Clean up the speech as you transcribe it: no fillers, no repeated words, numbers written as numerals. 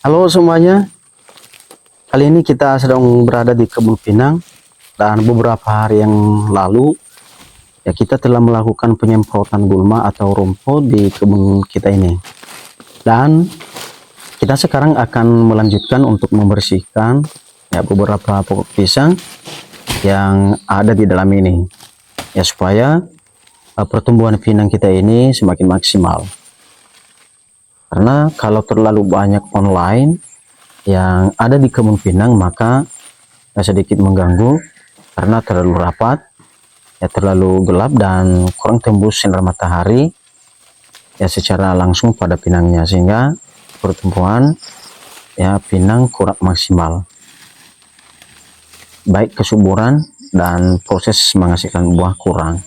Halo semuanya, kali ini kita sedang berada di kebun pinang dan beberapa hari yang lalu ya kita telah melakukan penyemprotan gulma atau rumput di kebun kita ini. Dan kita sekarang akan melanjutkan untuk membersihkan ya beberapa pokok pisang yang ada di dalam ini ya supaya pertumbuhan pinang kita ini semakin maksimal. Karena kalau terlalu banyak online yang ada di kebun pinang maka sedikit mengganggu karena terlalu rapat ya, terlalu gelap dan kurang tembus sinar matahari ya secara langsung pada pinangnya, sehingga pertumbuhan ya pinang kurang maksimal, baik kesuburan dan proses menghasilkan buah kurang.